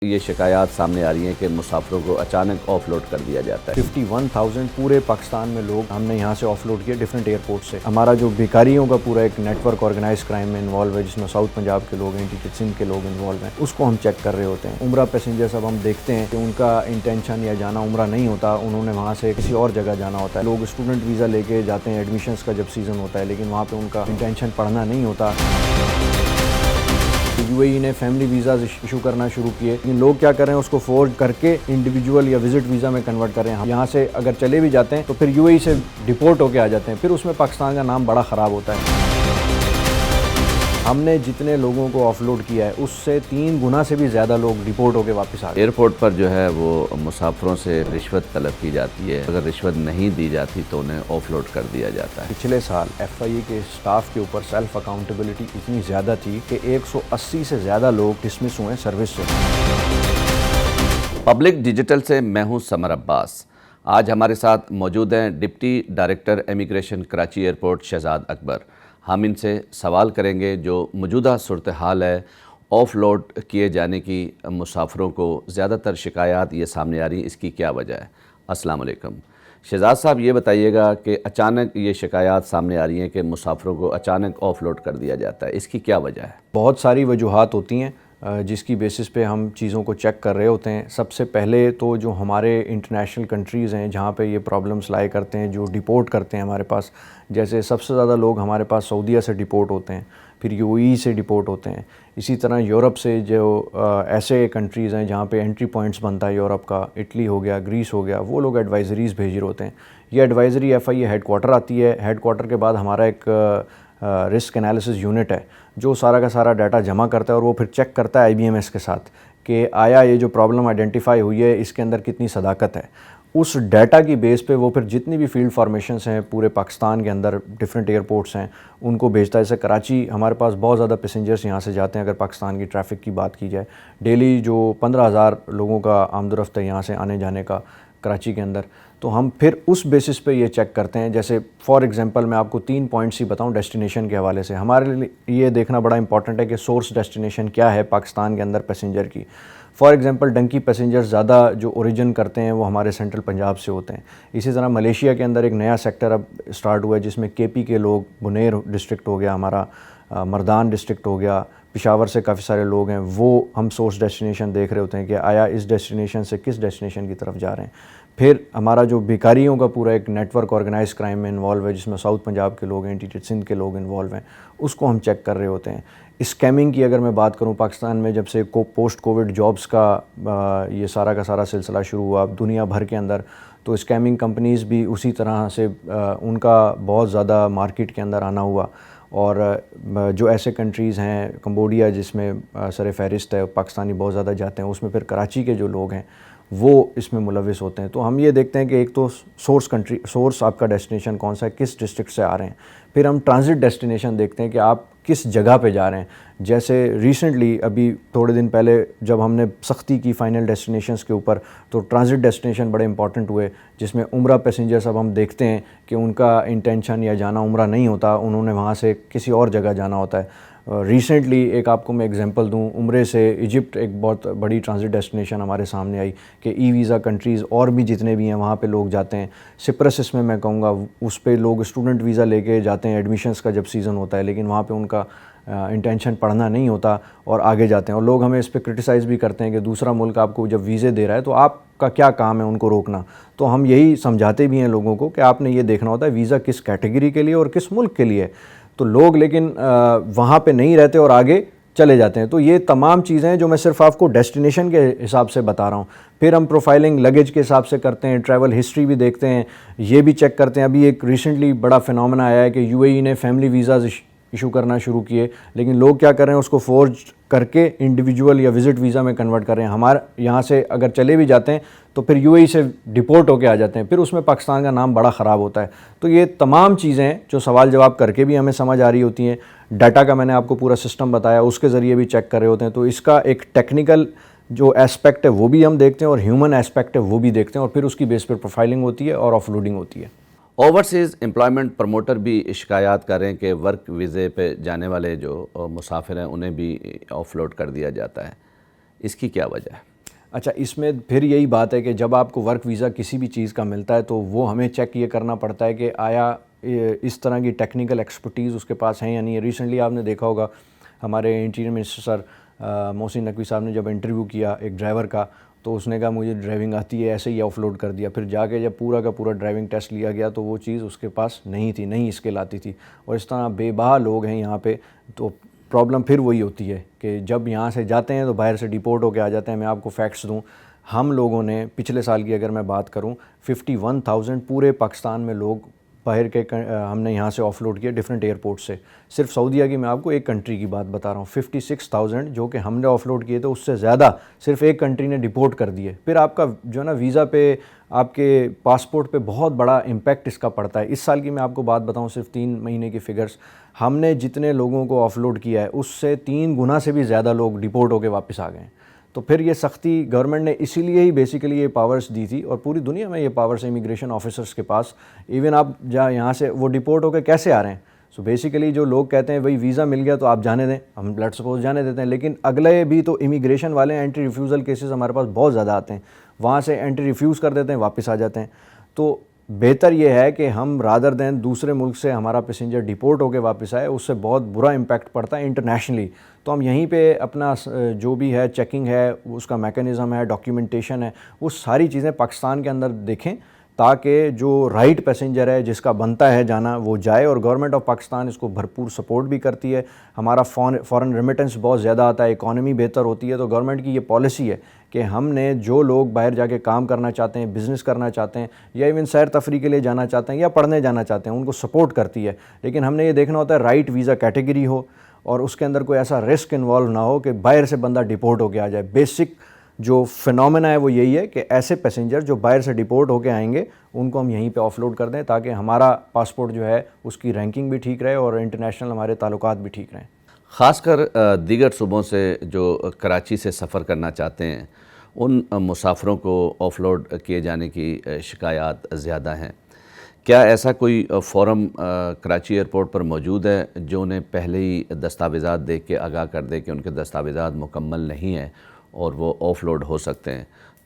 یہ شکایات سامنے آ رہی ہیں کہ مسافروں کو اچانک آف لوڈ کر دیا جاتا ہے۔ 51,000 پورے پاکستان میں لوگ ہم نے یہاں سے آف لوڈ کیے ڈفرینٹ ایئرپورٹ سے۔ ہمارا جو بیکاریوں کا پورا ایک نیٹ ورک آرگنائز کرائم میں انوالو ہے، جس میں ساؤتھ پنجاب کے لوگ ہیں، سندھ کے لوگ انوالو ہیں، اس کو ہم چیک کر رہے ہوتے ہیں۔ عمرہ پیسنجرز اب ہم دیکھتے ہیں کہ ان کا انٹینشن یا جانا عمرہ نہیں ہوتا، انہوں نے وہاں سے کسی اور جگہ جانا ہوتا ہے۔ لوگ اسٹوڈنٹ ویزا لے کے جاتے ہیں ایڈمیشنز کا جب سیزن ہوتا ہے، لیکن وہاں پہ ان کا انٹینشن پڑھنا نہیں ہوتا۔ UAE نے فیملی ویزاز ایشو کرنا شروع کیے، لیکن لوگ کیا کر رہے ہیں، اس کو فورج کر کے انڈیویجول یا وزٹ ویزا میں کنورٹ کر رہے ہیں۔ یہاں سے اگر چلے بھی جاتے ہیں تو پھر UAE سے ڈپورٹ ہو کے آ جاتے ہیں، پھر اس میں پاکستان کا نام بڑا خراب ہوتا ہے۔ ہم نے جتنے لوگوں کو آف لوڈ کیا ہے، اس سے 3 گنا سے بھی زیادہ لوگ ڈپورٹ ہو کے واپس آ گئے۔ ایئرپورٹ پر جو ہے وہ مسافروں سے رشوت طلب کی جاتی ہے، اگر رشوت نہیں دی جاتی تو انہیں آف لوڈ کر دیا جاتا ہے۔ پچھلے سال FIA کے اسٹاف کے اوپر سیلف اکاؤنٹیبلٹی اتنی زیادہ تھی کہ 180 سے زیادہ لوگ ڈسمس ہوئے سروس سے۔ پبلک ڈیجیٹل سے میں ہوں سمر عباس۔ آج ہمارے ساتھ موجود ہیں deputy director immigration Karachi airport Shahzad Akbar. ہم ان سے سوال کریں گے جو موجودہ صورتحال ہے، آف لوڈ کیے جانے کی مسافروں کو زیادہ تر شکایات یہ سامنے آ رہی ہیں، اس کی کیا وجہ ہے؟ السلام علیکم شہزاد صاحب، یہ بتائیے گا کہ اچانک یہ شکایات سامنے آ رہی ہیں کہ مسافروں کو اچانک آف لوڈ کر دیا جاتا ہے، اس کی کیا وجہ ہے؟ بہت ساری وجوہات ہوتی ہیں جس کی بیسس پہ ہم چیزوں کو چیک کر رہے ہوتے ہیں۔ سب سے پہلے تو جو ہمارے انٹرنیشنل کنٹریز ہیں جہاں پہ یہ پرابلمس لائے کرتے ہیں، جو ڈپورٹ کرتے ہیں ہمارے پاس، جیسے سب سے زیادہ لوگ ہمارے پاس سعودیہ سے ڈپورٹ ہوتے ہیں، پھر UAE سے ڈپورٹ ہوتے ہیں۔ اسی طرح یورپ سے جو ایسے کنٹریز ہیں جہاں پہ انٹری پوائنٹس بنتا ہے یورپ کا، اٹلی ہو گیا، گریس ہو گیا، وہ لوگ ایڈوائزریز بھیج رہے ہوتے ہیں۔ یہ ایڈوائزری FIA ہیڈ کوارٹر آتی ہے، ہیڈ کوارٹر کے بعد ہمارا ایک رسک انالیسس یونٹ ہے جو سارا کا سارا ڈاٹا جمع کرتا ہے، اور وہ پھر چیک کرتا ہے IBMS کے ساتھ کہ آیا یہ جو پرابلم آئیڈینٹیفائی ہوئی ہے اس کے اندر کتنی صداقت ہے۔ اس ڈیٹا کی بیس پہ وہ پھر جتنی بھی فیلڈ فارمیشنز ہیں پورے پاکستان کے اندر، ڈفرینٹ ایئرپورٹس ہیں، ان کو بھیجتا ہے۔ جیسے کراچی، ہمارے پاس بہت زیادہ پیسنجرز یہاں سے جاتے ہیں۔ اگر پاکستان کی ٹریفک کی بات کی جائے، ڈیلی جو 15,000 لوگوں کا آمد و رفت ہے یہاں سے آنے جانے کا کراچی کے اندر، تو ہم پھر اس بیسس پہ یہ چیک کرتے ہیں۔ جیسے فار ایگزامپل میں آپ کو 3 پوائنٹس ہی بتاؤں ڈیسٹینیشن کے حوالے سے۔ ہمارے لیے یہ دیکھنا بڑا امپورٹنٹ ہے کہ سورس ڈیسٹینیشن کیا ہے پاکستان کے اندر پیسنجر کی۔ فار ایگزامپل ڈنکی پیسنجر زیادہ جو اوریجن کرتے ہیں وہ ہمارے سینٹرل پنجاب سے ہوتے ہیں۔ اسی طرح ملیشیا کے اندر ایک نیا سیکٹر اب اسٹارٹ ہوا ہے جس میں KP کے لوگ، بنیر ڈسٹرکٹ ہو گیا ہمارا، مردان ڈسٹرکٹ ہو گیا، پشاور سے کافی سارے لوگ ہیں، وہ ہم سورس ڈیسٹینیشن دیکھ رہے ہوتے ہیں کہ آیا اس ڈیسٹینیشن سے کس ڈیسٹینیشن کی طرف جا رہے ہیں۔ پھر ہمارا جو بیکاریوں کا پورا ایک نیٹ ورک آرگنائز کرائم میں انوالو ہے، جس میں ساؤتھ پنجاب کے لوگ ہیں، سندھ کے لوگ انوالو ہیں، اس کو ہم چیک کر رہے ہوتے ہیں۔ اسکیمنگ کی اگر میں بات کروں، پاکستان میں جب سے پوسٹ کووڈ جابز کا یہ سارا کا سارا سلسلہ شروع ہوا دنیا بھر کے اندر، تو اسکیمنگ کمپنیز بھی اسی طرح سے ان کا بہت زیادہ مارکیٹ کے اندر آنا ہوا۔ اور جو ایسے کنٹریز ہیں، کمبوڈیا جس میں سر فہرست ہے، پاکستانی بہت زیادہ جاتے ہیں، اس میں پھر کراچی کے جو لوگ ہیں وہ اس میں ملوث ہوتے ہیں۔ تو ہم یہ دیکھتے ہیں کہ ایک تو سورس آپ کا ڈیسٹینیشن کون سا ہے، کس ڈسٹرکٹ سے آ رہے ہیں۔ پھر ہم ٹرانزٹ ڈیسٹینیشن دیکھتے ہیں کہ آپ کس جگہ پہ جا رہے ہیں۔ جیسے ریسنٹلی ابھی تھوڑے دن پہلے جب ہم نے سختی کی فائنل ڈیسٹینیشنز کے اوپر، تو ٹرانزٹ ڈیسٹینیشن بڑے امپورٹنٹ ہوئے، جس میں عمرہ پیسنجرز اب ہم دیکھتے ہیں کہ ان کا انٹینشن یا جانا عمرہ نہیں ہوتا، انہوں نے وہاں سے کسی اور جگہ جانا ہوتا ہے۔ ریسنٹلی ایک آپ کو میں اگزامپل دوں، عمرے سے ایجپٹ ایک بہت بڑی ٹرانزٹ ڈیسٹینیشن ہمارے سامنے آئی کہ ای ویزا کنٹریز اور بھی جتنے بھی ہیں وہاں پہ لوگ جاتے ہیں۔ سپرس میں کہوں گا اس پہ لوگ اسٹوڈنٹ ویزا لے کے جاتے ہیں ایڈمیشنز کا جب سیزن ہوتا ہے، لیکن وہاں پہ ان کا انٹینشن پڑھنا نہیں ہوتا اور آگے جاتے ہیں۔ اور لوگ ہمیں اس پہ کرٹیسائز بھی کرتے ہیں کہ دوسرا ملک آپ کو جب ویزے دے رہا ہے تو آپ کا کیا کام ہے ان کو روکنا۔ تو ہم یہی سمجھاتے بھی ہیں لوگوں کو کہ آپ نے یہ دیکھنا ہوتا ہے ویزا کس کیٹیگری کے لیے اور کس ملک کے لیے۔ تو لوگ لیکن وہاں پہ نہیں رہتے اور آگے چلے جاتے ہیں۔ تو یہ تمام چیزیں ہیں جو میں صرف آپ کو ڈیسٹینیشن کے حساب سے بتا رہا ہوں۔ پھر ہم پروفائلنگ لگیج کے حساب سے کرتے ہیں، ٹریول ہسٹری بھی دیکھتے ہیں، یہ بھی چیک کرتے ہیں۔ ابھی ایک ریسنٹلی بڑا فینومنا آیا ہے کہ UAE نے فیملی ویزاز ایشو کرنا شروع کیے، لیکن لوگ کیا کر رہے ہیں، اس کو فورج کر کے انڈیویجول یا وزٹ ویزا میں کنورٹ کر رہے ہیں۔ ہمارے یہاں سے اگر چلے بھی جاتے ہیں تو پھر UAE سے ڈپورٹ ہو کے آ جاتے ہیں، پھر اس میں پاکستان کا نام بڑا خراب ہوتا ہے۔ تو یہ تمام چیزیں جو سوال جواب کر کے بھی ہمیں سمجھ آ رہی ہوتی ہیں، ڈاٹا کا میں نے آپ کو پورا سسٹم بتایا، اس کے ذریعے بھی چیک کر رہے ہوتے ہیں۔ تو اس کا ایک ٹیکنیکل جو ایسپیکٹ ہے وہ بھی ہم دیکھتے ہیں اور ہیومن ایسپیکٹ ہے وہ بھی دیکھتے ہیں، اور پھر اس کی بیس پر پروفائلنگ ہوتی ہے اور آف لوڈنگ ہوتی ہے۔ اوورسیز امپلائمنٹ پروموٹر بھی شکایات کر رہے ہیں کہ ورک ویزے پہ جانے والے جو مسافر ہیں انہیں بھی آف لوڈ کر دیا جاتا ہے، اس کی کیا وجہ ہے؟ اچھا، اس میں پھر یہی بات ہے کہ جب آپ کو ورک ویزا کسی بھی چیز کا ملتا ہے تو وہ ہمیں چیک یہ کرنا پڑتا ہے کہ آیا اس طرح کی ٹیکنیکل ایکسپرٹیز اس کے پاس ہیں یا نہیں ہے۔ ریسنٹلی آپ نے دیکھا ہوگا ہمارے انٹیریئر منسٹر سر محسن نقوی صاحب نے جب انٹرویو کیا ایک ڈرائیور کا، تو اس نے کہا مجھے ڈرائیونگ آتی ہے، ایسے ہی آف لوڈ کر دیا۔ پھر جا کے جب پورا کا پورا ڈرائیونگ ٹیسٹ لیا گیا تو وہ چیز اس کے پاس نہیں تھی، نہیں اسکل آتی تھی۔ اور اس طرح بے بہا لوگ ہیں یہاں پہ، تو پرابلم پھر وہی ہوتی ہے کہ جب یہاں سے جاتے ہیں تو باہر سے ڈیپورٹ ہو کے آ جاتے ہیں۔ میں آپ کو فیکٹس دوں، ہم لوگوں نے پچھلے سال کی اگر میں بات کروں 51,000 پورے پاکستان میں لوگ باہر کے ہم نے یہاں سے آف لوڈ کیا ڈفرینٹ ایئرپورٹ سے۔ صرف سعودیہ کی میں آپ کو ایک کنٹری کی بات بتا رہا ہوں، 56,000 جو کہ ہم نے آف لوڈ کیے تھے، اس سے زیادہ صرف ایک کنٹری نے ڈیپورٹ کر دیے۔ پھر آپ کا جو ہے نا ویزا پہ، آپ کے پاسپورٹ پہ بہت بڑا امپیکٹ اس کا پڑتا ہے۔ اس سال کی میں آپ کو بات بتاؤں، صرف 3 مہینے کی فگرز، ہم نے جتنے لوگوں کو آف لوڈ کیا ہے اس سے 3 گنا سے بھی زیادہ لوگ ڈیپورٹ ہو کے واپس آ گئے ہیں۔ تو پھر یہ سختی گورنمنٹ نے اسی لیے ہی بیسیکلی یہ پاورز دی تھی، اور پوری دنیا میں یہ پاورز امیگریشن آفیسرز کے پاس، ایون آپ جہاں یہاں سے وہ ڈیپورٹ ہو کے کیسے آ رہے ہیں۔ سو بیسیکلی جو لوگ کہتے ہیں بھائی ویزا مل گیا تو آپ جانے دیں، ہم لیٹ سپوز جانے دیتے ہیں، لیکن اگلے بھی تو امیگریشن والے اینٹی ریفیوزل کیسز ہمارے پاس بہت زیادہ آتے ہیں، وہاں سے اینٹی ریفیوز کر دیتے ہیں، واپس آ جاتے ہیں۔ تو بہتر یہ ہے کہ ہم رادر دین دوسرے ملک سے ہمارا پیسنجر ڈیپورٹ ہو کے واپس آئے، اس سے بہت برا امپیکٹ پڑتا ہے انٹرنیشنلی۔ تو ہم یہیں پہ اپنا جو بھی ہے چیکنگ ہے، اس کا میکانزم ہے، ڈاکیومنٹیشن ہے، وہ ساری چیزیں پاکستان کے اندر دیکھیں تاکہ جو رائٹ پیسنجر ہے جس کا بنتا ہے جانا وہ جائے۔ اور گورنمنٹ آف پاکستان اس کو بھرپور سپورٹ بھی کرتی ہے، ہمارا فارن ریمیٹنس بہت زیادہ آتا ہے، اکانومی بہتر ہوتی ہے۔ تو گورنمنٹ کی یہ پالیسی ہے کہ ہم نے جو لوگ باہر جا کے کام کرنا چاہتے ہیں، بزنس کرنا چاہتے ہیں، یا ایون سیر تفریح کے لیے جانا چاہتے ہیں یا پڑھنے جانا چاہتے ہیں، ان کو سپورٹ کرتی ہے۔ لیکن ہم نے یہ دیکھنا ہوتا ہے رائٹ ویزا کیٹیگری ہو اور اس کے اندر کوئی ایسا رسک انوالو نہ ہو کہ باہر سے بندہ ڈیپورٹ ہو کے آ جائے۔ بیسک جو فینومینا ہے وہ یہی ہے کہ ایسے پیسنجر جو باہر سے ڈیپورٹ ہو کے آئیں گے ان کو ہم یہیں پہ آف لوڈ کر دیں تاکہ ہمارا پاسپورٹ جو ہے اس کی رینکنگ بھی ٹھیک رہے اور انٹرنیشنل ہمارے تعلقات بھی ٹھیک رہیں۔ خاص کر دیگر صوبوں سے جو کراچی سے سفر کرنا چاہتے ہیں ان مسافروں کو آف لوڈ کیے جانے کی شکایات زیادہ ہیں۔ کیا ایسا کوئی فورم کراچی ایئرپورٹ پر موجود ہے جو انہیں پہلے ہی دستاویزات دیکھ کے آگاہ کر دے کہ ان کے دستاویزات مکمل نہیں ہیں اور وہ آف لوڈ ہو سکتے ہیں؟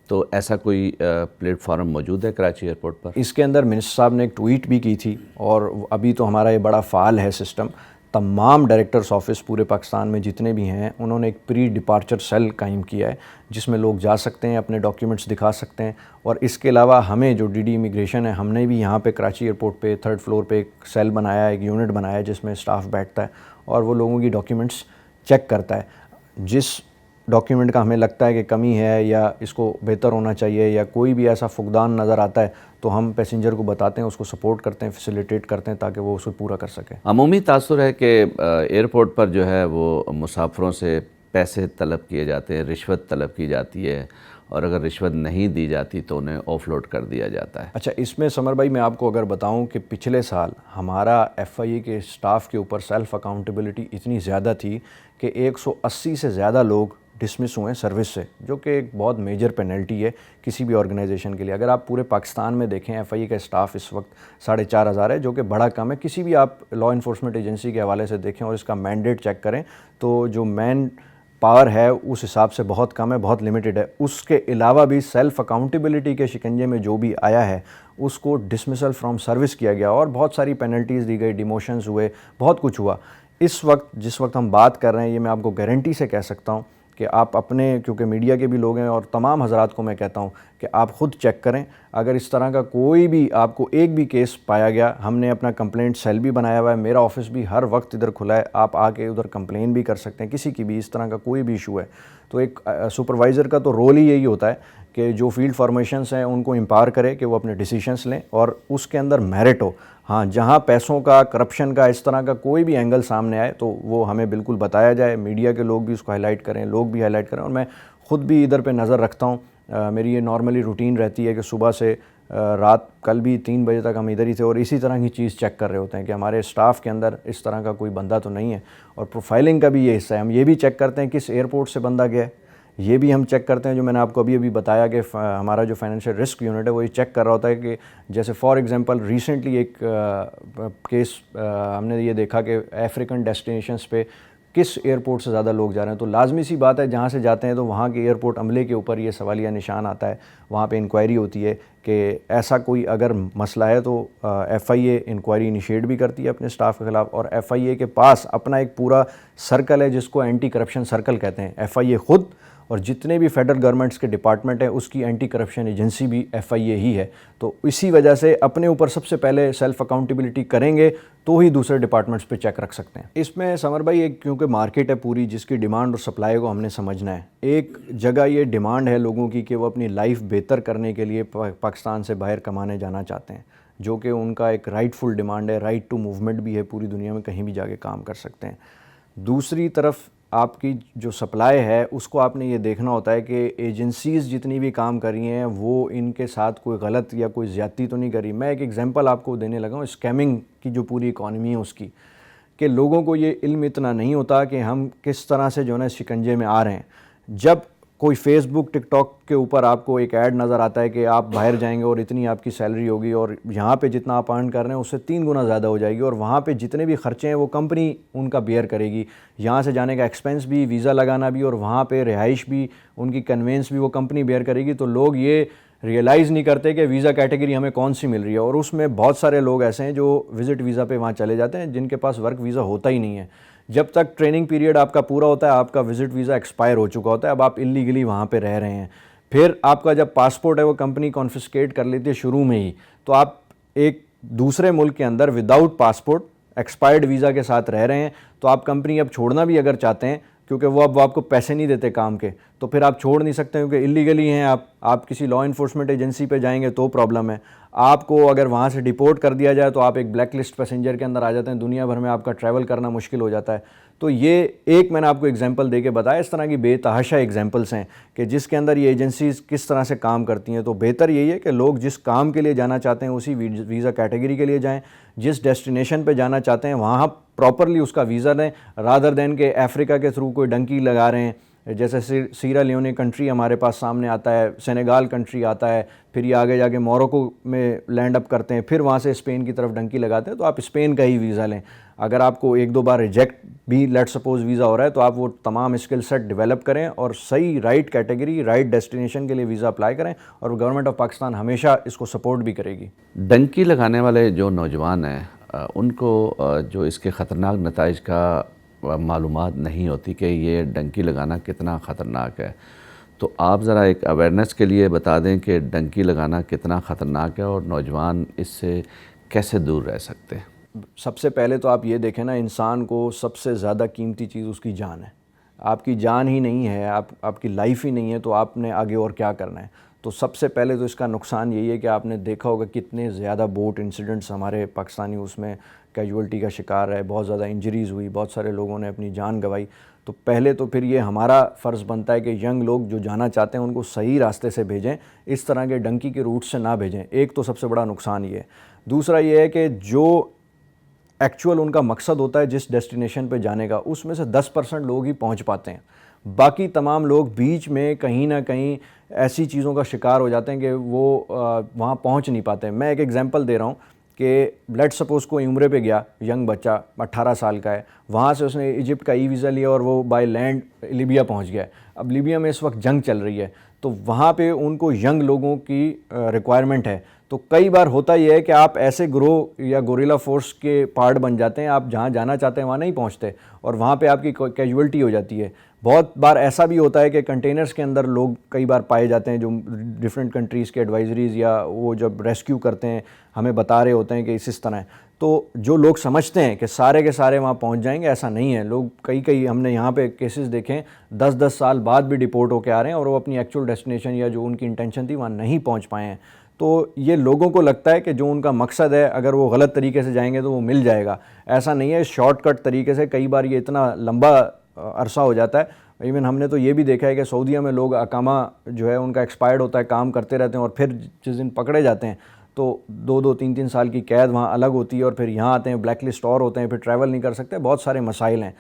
تو ایسا کوئی پلیٹ فارم موجود ہے کراچی ایئرپورٹ پر؟ اس کے اندر منسٹر صاحب نے ایک ٹویٹ بھی کی تھی، اور ابھی تو ہمارا یہ بڑا فعال ہے سسٹم۔ تمام ڈائریکٹرز آفس پورے پاکستان میں جتنے بھی ہیں انہوں نے ایک پری ڈپارچر سیل قائم کیا ہے جس میں لوگ جا سکتے ہیں، اپنے ڈاکیومنٹس دکھا سکتے ہیں۔ اور اس کے علاوہ ہمیں جو ڈی ڈی امیگریشن ہے، ہم نے بھی یہاں پہ کراچی ایئرپورٹ پہ 3rd فلور پہ ایک سیل بنایا ہے، ایک یونٹ بنایا ہے جس میں اسٹاف بیٹھتا ہے اور وہ لوگوں کی ڈاکیومنٹس چیک کرتا ہے۔ جس ڈاکیومنٹ کا ہمیں لگتا ہے کہ کمی ہے یا اس کو بہتر ہونا چاہیے یا کوئی بھی ایسا فقدان نظر آتا ہے تو ہم پیسنجر کو بتاتے ہیں، اس کو سپورٹ کرتے ہیں، فیسیلیٹیٹ کرتے ہیں تاکہ وہ اس کو پورا کر سکیں۔ عمومی تاثر ہے کہ ایئرپورٹ پر جو ہے وہ مسافروں سے پیسے طلب کیے جاتے ہیں، رشوت طلب کی جاتی ہے، اور اگر رشوت نہیں دی جاتی تو انہیں آف لوڈ کر دیا جاتا ہے۔ اچھا، اس میں سمر بھائی میں آپ کو اگر بتاؤں کہ پچھلے سال ہمارا ایف آئی اے کے سٹاف کے اوپر سیلف اکاؤنٹیبلٹی اتنی زیادہ تھی کہ 180 سے زیادہ لوگ ڈسمس ہوئے ہیں سروس سے، جو کہ ایک بہت میجر پینلٹی ہے کسی بھی آرگنائزیشن کے لیے۔ اگر آپ پورے پاکستان میں دیکھیں ایف آئی اے کا سٹاف اس وقت 4,500 ہے، جو کہ بڑا کم ہے۔ کسی بھی آپ لا انفورسمنٹ ایجنسی کے حوالے سے دیکھیں اور اس کا مینڈیٹ چیک کریں تو جو مین پاور ہے اس حساب سے بہت کم ہے، بہت لمیٹڈ ہے۔ اس کے علاوہ بھی سیلف اکاؤنٹیبلٹی کے شکنجے میں جو بھی آیا ہے اس کو ڈسمسل فرام سروس کیا گیا اور بہت ساری پینلٹیز دی گئی، ڈیموشنز ہوئے، بہت کچھ ہوا۔ اس وقت جس وقت ہم بات کر رہے ہیں، یہ میں آپ کو گارنٹی سے کہہ سکتا ہوں کہ آپ اپنے، کیونکہ میڈیا کے بھی لوگ ہیں اور تمام حضرات کو میں کہتا ہوں کہ آپ خود چیک کریں، اگر اس طرح کا کوئی بھی آپ کو ایک بھی کیس پایا گیا، ہم نے اپنا کمپلینٹ سیل بھی بنایا ہوا ہے، میرا آفس بھی ہر وقت ادھر کھلا ہے، آپ آ کے ادھر کمپلین بھی کر سکتے ہیں، کسی کی بھی اس طرح کا کوئی بھی ایشو ہے۔ تو ایک سپروائزر کا تو رول ہی یہی ہوتا ہے کہ جو فیلڈ فارمیشنز ہیں ان کو امپاور کرے کہ وہ اپنے ڈیسیشنز لیں اور اس کے اندر میرٹ ہو۔ ہاں، جہاں پیسوں کا، کرپشن کا، اس طرح کا کوئی بھی اینگل سامنے آئے تو وہ ہمیں بالکل بتایا جائے، میڈیا کے لوگ بھی اس کو ہائی لائٹ کریں، لوگ بھی ہائی لائٹ کریں، اور میں خود بھی ادھر پہ نظر رکھتا ہوں۔ میری یہ نارملی روٹین رہتی ہے کہ صبح سے رات، کل بھی 3 بجے تک ہم ادھر ہی تھے اور اسی طرح کی چیز چیک کر رہے ہوتے ہیں کہ ہمارے اسٹاف کے اندر اس طرح کا کوئی بندہ تو نہیں ہے۔ اور پروفائلنگ کا بھی یہ حصہ ہے، ہم یہ بھی چیک کرتے ہیں کس ایئرپورٹ سے بندہ گیا ہے، یہ بھی ہم چیک کرتے ہیں۔ جو میں نے آپ کو ابھی بتایا کہ ہمارا جو فائنینشیل رسک یونٹ ہے وہ یہ چیک کر رہا ہوتا ہے کہ جیسے فار ایگزامپل ریسنٹلی ایک کیس ہم نے یہ دیکھا کہ افریقن ڈیسٹینیشنز پہ کس ایئرپورٹ سے زیادہ لوگ جا رہے ہیں. تو لازمی سی بات ہے جہاں سے جاتے ہیں تو وہاں کے ایئرپورٹ عملے کے اوپر یہ سوالیہ نشان آتا ہے, وہاں پہ انکوائری ہوتی ہے کہ ایسا کوئی اگر مسئلہ ہے تو ایف آئی اے انکوائری انیشیٹ بھی کرتی ہے اپنے سٹاف کے خلاف, اور ایف آئی اے کے پاس اپنا ایک پورا سرکل ہے جس کو اینٹی کرپشن سرکل کہتے ہیں. ایف آئی اے خود اور جتنے بھی فیڈرل گورنمنٹس کے ڈپارٹمنٹ ہیں اس کی اینٹی کرپشن ایجنسی بھی ایف آئی اے ہی ہے. تو اسی وجہ سے اپنے اوپر سب سے پہلے سیلف اکاؤنٹیبلٹی کریں گے تو ہی دوسرے ڈپارٹمنٹس پہ چیک رکھ سکتے ہیں. اس میں سمر بھائی ایک کیونکہ مارکیٹ ہے پوری جس کی ڈیمانڈ اور سپلائی کو ہم نے سمجھنا ہے. ایک جگہ یہ ڈیمانڈ ہے لوگوں کی کہ وہ اپنی لائف بہتر کرنے کے لیے پاکستان سے باہر کمانے جانا چاہتے ہیں, جو کہ ان کا ایک رائٹ فل ڈیمانڈ ہے, رائٹ ٹو موومنٹ بھی ہے, پوری دنیا میں کہیں بھی جا کے کام کر سکتے ہیں. دوسری طرف آپ کی جو سپلائی ہے اس کو آپ نے یہ دیکھنا ہوتا ہے کہ ایجنسیز جتنی بھی کام کر رہی ہیں وہ ان کے ساتھ کوئی غلط یا کوئی زیادتی تو نہیں کر رہی. میں ایک ایگزامپل آپ کو دینے لگا ہوں اسکیمنگ کی جو پوری اکانومی ہے اس کی, کہ لوگوں کو یہ علم اتنا نہیں ہوتا کہ ہم کس طرح سے جو ہے شکنجے میں آ رہے ہیں. جب کوئی فیس بک ٹک ٹاک کے اوپر آپ کو ایک ایڈ نظر آتا ہے کہ آپ باہر جائیں گے اور اتنی آپ کی سیلری ہوگی اور یہاں پہ جتنا آپ ارن کر رہے ہیں اس سے 3 گنا زیادہ ہو جائے گی, اور وہاں پہ جتنے بھی خرچے ہیں وہ کمپنی ان کا بیئر کرے گی. یہاں سے جانے کا ایکسپینس بھی, ویزا لگانا بھی, اور وہاں پہ رہائش بھی, ان کی کنوینس بھی وہ کمپنی بیئر کرے گی. تو لوگ یہ ریئلائز نہیں کرتے کہ ویزا کیٹیگری ہمیں کون سی مل رہی ہے, اور اس میں بہت سارے لوگ ایسے ہیں جو وزٹ ویزا پہ وہاں چلے جاتے ہیں جن کے پاس ورک ویزا ہوتا ہی نہیں ہے. جب تک ٹریننگ پیریڈ آپ کا پورا ہوتا ہے آپ کا وزٹ ویزا ایکسپائر ہو چکا ہوتا ہے, اب آپ انلیگلی وہاں پہ رہ رہے ہیں. پھر آپ کا جب پاسپورٹ ہے وہ کمپنی کانفسکیٹ کر لیتی ہے شروع میں ہی, تو آپ ایک دوسرے ملک کے اندر وداؤٹ پاسپورٹ ایکسپائرڈ ویزا کے ساتھ رہ رہے ہیں. تو آپ کمپنی اب چھوڑنا بھی اگر چاہتے ہیں, کیونکہ وہ اب آپ کو پیسے نہیں دیتے کام کے, تو پھر آپ چھوڑ نہیں سکتے کیونکہ انلیگلی ہیں آپ کسی لا انفورسمنٹ ایجنسی پہ جائیں گے تو پرابلم ہے. آپ کو اگر وہاں سے ڈیپورٹ کر دیا جائے تو آپ ایک بلیک لسٹ پیسنجر کے اندر آ جاتے ہیں, دنیا بھر میں آپ کا ٹریول کرنا مشکل ہو جاتا ہے. تو یہ ایک میں نے آپ کو ایگزامپل دے کے بتایا, اس طرح کی بے تحاشا ایگزامپلس ہیں کہ جس کے اندر یہ ایجنسیز کس طرح سے کام کرتی ہیں. تو بہتر یہی ہے کہ لوگ جس کام کے لیے جانا چاہتے ہیں اسی ویزا کیٹیگری کے لیے جائیں, جس ڈیسٹینیشن پہ جانا چاہتے ہیں وہاں پراپرلی اس کا ویزا لیں, رادر دین کہ افریقہ کے تھرو کوئی ڈنکی لگا رہے ہیں. جیسے سیرا لیونے کنٹری ہمارے پاس سامنے آتا ہے, سینیگال کنٹری آتا ہے, پھر یہ آگے جا کے موروکو میں لینڈ اپ کرتے ہیں, پھر وہاں سے اسپین کی طرف ڈنکی لگاتے ہیں. تو آپ اسپین کا ہی ویزا لیں. اگر آپ کو 1-2 بار ریجیکٹ بھی لیٹ سپوز ویزا ہو رہا ہے تو آپ وہ تمام اسکل سیٹ ڈیولپ کریں اور صحیح رائٹ کیٹیگری رائٹ ڈیسٹینیشن کے لیے ویزا اپلائی کریں, اور گورنمنٹ آف پاکستان ہمیشہ اس کو سپورٹ بھی کرے گی. ڈنکی لگانے والے جو نوجوان ہیں ان کو جو اس کے خطرناک نتائج کا معلومات نہیں ہوتی کہ یہ ڈنکی لگانا کتنا خطرناک ہے, تو آپ ذرا ایک اویئرنیس کے لیے بتا دیں کہ ڈنکی لگانا کتنا خطرناک ہے اور نوجوان اس سے کیسے دور رہ سکتے ہیں. سب سے پہلے تو آپ یہ دیکھیں نا, انسان کو سب سے زیادہ قیمتی چیز اس کی جان ہے. آپ کی جان ہی نہیں ہے, آپ کی لائف ہی نہیں ہے, تو آپ نے آگے اور کیا کرنا ہے. تو سب سے پہلے تو اس کا نقصان یہی ہے کہ آپ نے دیکھا ہوگا کتنے زیادہ بوٹ انسیڈنٹس ہمارے پاکستانی اس میں کیجولٹی کا شکار ہے, بہت زیادہ انجریز ہوئی, بہت سارے لوگوں نے اپنی جان گنوائی. تو پہلے تو پھر یہ ہمارا فرض بنتا ہے کہ ینگ لوگ جو جانا چاہتے ہیں ان کو صحیح راستے سے بھیجیں, اس طرح کے ڈنکی کے روٹ سے نہ بھیجیں. ایک تو سب سے بڑا نقصان یہ ہے. دوسرا یہ ہے کہ جو ایکچول ان کا مقصد ہوتا ہے جس ڈیسٹینیشن پہ جانے کا, اس میں سے 10% لوگ ہی پہنچ پاتے ہیں. باقی تمام لوگ بیچ میں کہیں نہ کہیں ایسی چیزوں کا شکار ہو جاتے ہیں کہ وہ وہاں پہنچ نہیں پاتے ہیں. میں ایک ایگزامپل دے رہا ہوں کہ لیٹ سپوز کوئی عمرے پہ گیا, ینگ بچہ 18 سال کا ہے, وہاں سے اس نے ایجپٹ کا ای ویزا لیا اور وہ بائی لینڈ لیبیا پہنچ گیا. اب لیبیا میں اس وقت جنگ چل رہی ہے, تو وہاں پہ ان کو ینگ لوگوں کی ریکوائرمنٹ ہے. تو کئی بار ہوتا یہ ہے کہ آپ ایسے گروہ یا گوریلا فورس کے پارٹ بن جاتے ہیں, آپ جہاں جانا چاہتے ہیں وہاں نہیں پہنچتے, اور وہاں پہ آپ کی کیجولٹی ہو جاتی ہے. بہت بار ایسا بھی ہوتا ہے کہ کنٹینرز کے اندر لوگ کئی بار پائے جاتے ہیں جو ڈفرینٹ کنٹریز کے ایڈوائزریز یا وہ جب ریسکیو کرتے ہیں ہمیں بتا رہے ہوتے ہیں کہ اس طرح ہے. تو جو لوگ سمجھتے ہیں کہ سارے کے سارے وہاں پہنچ جائیں گے, ایسا نہیں ہے. لوگ کئی ہم نے یہاں پہ کیسز دیکھیں 10 سال بعد بھی ڈیپورٹ ہو کے آ رہے ہیں اور وہ اپنی ایکچول ڈیسٹینیشن یا جو ان کی انٹینشن تھی وہاں نہیں پہنچ پائے ہیں. تو یہ لوگوں کو لگتا ہے کہ جو ان کا مقصد ہے اگر وہ غلط طریقے سے جائیں گے تو وہ مل جائے گا. ایسا نہیں ہے. شارٹ کٹ طریقے سے کئی بار یہ اتنا لمبا عرصہ ہو جاتا ہے. ایون ہم نے تو یہ بھی دیکھا ہے کہ سعودیہ میں لوگ اقامہ جو ہے ان کا ایکسپائرڈ ہوتا ہے, کام کرتے رہتے ہیں, اور پھر جس دن پکڑے جاتے ہیں تو 2-3 سال کی قید وہاں الگ ہوتی ہے, اور پھر یہاں آتے ہیں بلیک لسٹ اور ہوتے ہیں, پھر ٹریول نہیں کر سکتے. بہت سارے مسائل ہیں.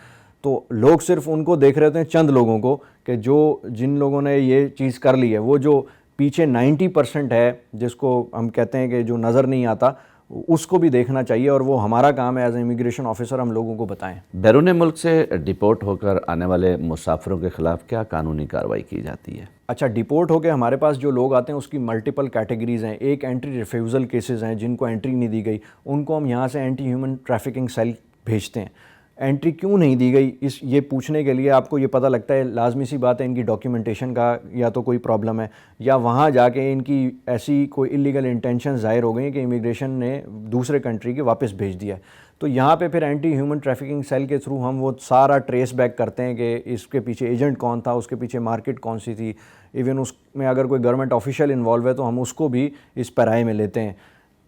تو لوگ صرف ان کو دیکھ رہے ہوتے ہیں, چند لوگوں کو, کہ جن لوگوں نے یہ چیز کر لی ہے. وہ جو پیچھے 90% ہے جس کو ہم کہتے ہیں کہ جو نظر نہیں آتا, اس کو بھی دیکھنا چاہیے اور وہ ہمارا کام ہے ایز اے امیگریشن آفیسر ہم لوگوں کو بتائیں۔ بیرون ملک سے ڈپورٹ ہو کر آنے والے مسافروں کے خلاف کیا قانونی کارروائی کی جاتی ہے؟ اچھا، ڈپورٹ ہو کے ہمارے پاس جو لوگ آتے ہیں اس کی ملٹیپل کیٹیگریز ہیں۔ ایک اینٹری ریفیوزل کیسز ہیں، جن کو انٹری نہیں دی گئی، ان کو ہم یہاں سے اینٹی ہیومن ٹریفکنگ سیل بھیجتے ہیں۔ انٹری کیوں نہیں دی گئی یہ پوچھنے کے لیے آپ کو یہ پتہ لگتا ہے لازمی سی بات ہے ان کی ڈاکیومنٹیشن کا یا تو کوئی پرابلم ہے، یا وہاں جا کے ان کی ایسی کوئی اللیگل انٹینشن ظاہر ہو گئی کہ امیگریشن نے دوسرے کنٹری کے واپس بھیج دیا ہے۔ تو یہاں پہ پھر اینٹی ہیومن ٹریفکنگ سیل کے تھرو ہم وہ سارا ٹریس بیک کرتے ہیں کہ اس کے پیچھے ایجنٹ کون تھا، اس کے پیچھے مارکیٹ کون سی تھی، ایون اس میں اگر کوئی گورنمنٹ آفیشیل انوالو ہے تو ہم اس کو بھی اس پیرائے میں لیتے ہیں۔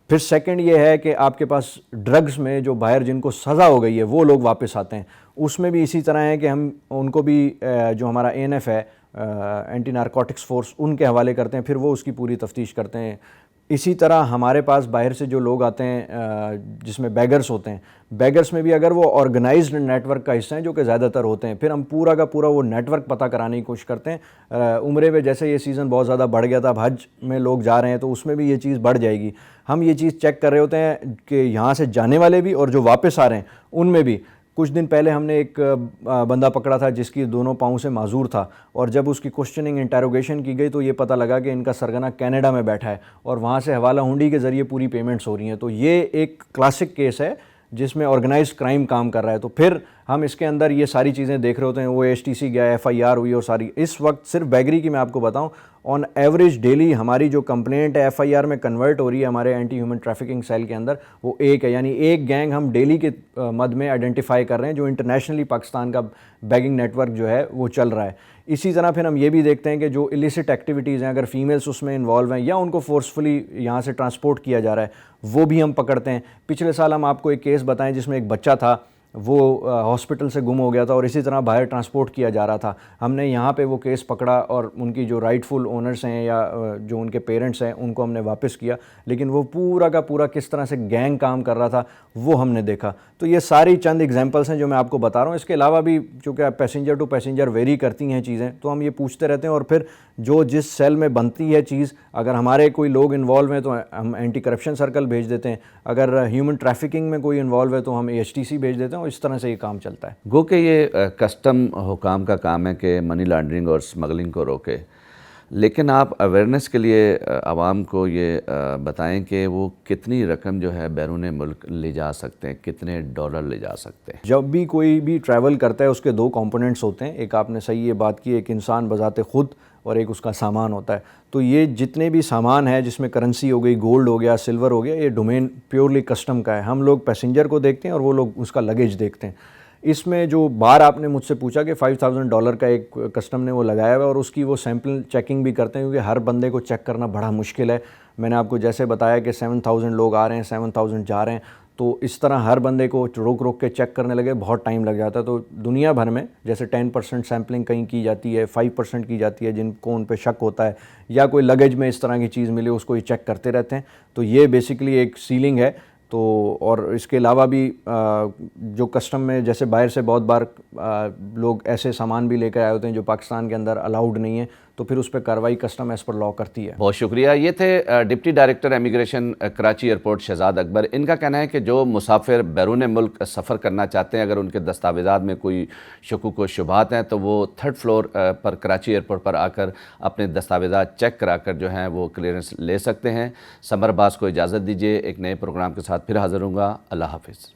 پھر سیکنڈ یہ ہے کہ آپ کے پاس ڈرگز میں جو باہر جن کو سزا ہو گئی ہے وہ لوگ واپس آتے ہیں، اس میں بھی اسی طرح ہے کہ ہم ان کو بھی جو ہمارا ANF ہے اینٹی نارکوٹکس فورس، ان کے حوالے کرتے ہیں، پھر وہ اس کی پوری تفتیش کرتے ہیں۔ اسی طرح ہمارے پاس باہر سے جو لوگ آتے ہیں جس میں بیگرس ہوتے ہیں، بیگرس میں بھی اگر وہ آرگنائزڈ نیٹ ورک کا حصہ ہیں جو کہ زیادہ تر ہوتے ہیں، پھر ہم پورا کا پورا وہ نیٹ ورک پتہ کرانے کی کوشش کرتے ہیں۔ عمرے میں جیسے یہ سیزن بہت زیادہ بڑھ گیا تھا، اب حج میں لوگ جا رہے ہیں تو اس میں بھی یہ چیز بڑھ جائے گی۔ ہم یہ چیز چیک کر رہے ہوتے ہیں کہ یہاں سے جانے والے بھی اور جو واپس آ رہے ہیں ان میں بھی۔ کچھ دن پہلے ہم نے ایک بندہ پکڑا تھا جس کی دونوں پاؤں سے معذور تھا، اور جب اس کی کوشچننگ انٹیروگیشن کی گئی تو یہ پتہ لگا کہ ان کا سرگنا کینیڈا میں بیٹھا ہے اور وہاں سے حوالہ ہنڈی کے ذریعے پوری پیمنٹس ہو رہی ہیں۔ تو یہ ایک کلاسک کیس ہے جس میں آرگنائزڈ کرائم کام کر رہا ہے۔ تو پھر ہم اس کے اندر یہ ساری چیزیں دیکھ رہے ہوتے ہیں، وہ STC گیا، FIR ہوئی، اور ساری اس وقت صرف بیگری کی میں آپ کو بتاؤں آن ایوریج ڈیلی ہماری جو کمپلینٹ ہے FIR میں کنورٹ ہو رہی ہے ہمارے اینٹی ہیومن ٹریفکنگ سیل کے اندر، وہ ایک ہے، یعنی ایک گینگ ہم ڈیلی کے مد میں آئیڈینٹیفائی کر رہے ہیں جو انٹرنیشنلی پاکستان کا بیگنگ نیٹ ورک جو ہے وہ چل رہا ہے۔ اسی طرح پھر ہم یہ بھی دیکھتے ہیں کہ جو illicit ایکٹیویٹیز ہیں، اگر فیمیلز اس میں انوالو ہیں یا ان کو فورسفلی یہاں سے ٹرانسپورٹ کیا جا رہا ہے، وہ بھی ہم پکڑتے ہیں۔ پچھلے سال ہم آپ کو ایک کیس بتائیں جس میں ایک بچہ تھا، وہ ہاسپٹل سے گم ہو گیا تھا اور اسی طرح باہر ٹرانسپورٹ کیا جا رہا تھا۔ ہم نے یہاں پہ وہ کیس پکڑا اور ان کی جو رائٹ فل اونرز ہیں یا جو ان کے پیرنٹس ہیں ان کو ہم نے واپس کیا، لیکن وہ پورا کا پورا کس طرح سے گینگ کام کر رہا تھا وہ ہم نے دیکھا۔ تو یہ ساری چند ایگزامپلس ہیں جو میں آپ کو بتا رہا ہوں۔ اس کے علاوہ بھی چونکہ پیسنجر ٹو پیسنجر ویری کرتی ہیں چیزیں، تو ہم یہ پوچھتے رہتے ہیں، اور پھر جو جس سیل میں بنتی ہے چیز، اگر ہمارے کوئی لوگ انوالو ہیں تو ہم اینٹی کرپشن سرکل بھیج دیتے ہیں، اگر ہیومن ٹریفکنگ میں کوئی انوالو ہے تو ہم HTC بھیج دیتے ہیں، اور اس طرح سے یہ کام چلتا ہے۔ گو کہ یہ کسٹم حکام کا کام ہے کہ منی لانڈرنگ اور اسمگلنگ کو روکے، لیکن آپ اویئرنیس کے لیے عوام کو یہ بتائیں کہ وہ کتنی رقم جو ہے بیرون ملک لے جا سکتے ہیں، کتنے ڈالر لے جا سکتے ہیں؟ جب بھی کوئی بھی ٹریول کرتا ہے اس کے دو کمپوننٹس ہوتے ہیں، ایک آپ نے صحیح یہ بات کی، ایک انسان بذات خود اور ایک اس کا سامان ہوتا ہے۔ تو یہ جتنے بھی سامان ہے جس میں کرنسی ہو گئی، گولڈ ہو گیا، سلور ہو گیا، یہ ڈومین پیورلی کسٹم کا ہے۔ ہم لوگ پیسنجر کو دیکھتے ہیں اور وہ لوگ اس کا لگیج دیکھتے ہیں۔ اس میں جو بار آپ نے مجھ سے پوچھا کہ $5000 کا ایک کسٹم نے وہ لگایا ہوا ہے، اور اس کی وہ سیمپل چیکنگ بھی کرتے ہیں، کیونکہ ہر بندے کو چیک کرنا بڑا مشکل ہے۔ میں نے آپ کو جیسے بتایا کہ 7000 لوگ آ رہے ہیں، 7000 جا رہے ہیں، تو اس طرح ہر بندے کو روک روک کے چیک کرنے لگے بہت ٹائم لگ جاتا ہے۔ تو دنیا بھر میں جیسے 10% سیمپلنگ کہیں کی جاتی ہے، 5% کی جاتی ہے جن کو ان پہ شک ہوتا ہے، یا کوئی لگیج میں اس طرح کی چیز ملے اس کو یہ چیک کرتے رہتے ہیں۔ تو یہ بیسیکلی ایک سیلنگ ہے۔ تو اور اس کے علاوہ بھی جو کسٹم میں جیسے باہر سے بہت بار لوگ ایسے سامان بھی لے کر آئے ہوتے ہیں جو پاکستان کے اندر الاؤڈ نہیں ہے، تو پھر اس پہ کارروائی کسٹم ایز پر لاء کرتی ہے۔ بہت شکریہ۔ یہ تھے deputy director immigration Karachi airport Shahzad Akbar. ان کا کہنا ہے کہ جو مسافر بیرون ملک سفر کرنا چاہتے ہیں، اگر ان کے دستاویزات میں کوئی شکوک و شبہات ہیں تو وہ 3rd فلور پر کراچی ایئرپورٹ پر آ کر اپنے دستاویزات چیک کرا کر جو ہیں وہ کلیئرنس لے سکتے ہیں۔ سمر عباس کو اجازت دیجیے، ایک نئے پروگرام کے ساتھ پھر حاضر ہوں گا۔ اللہ حافظ۔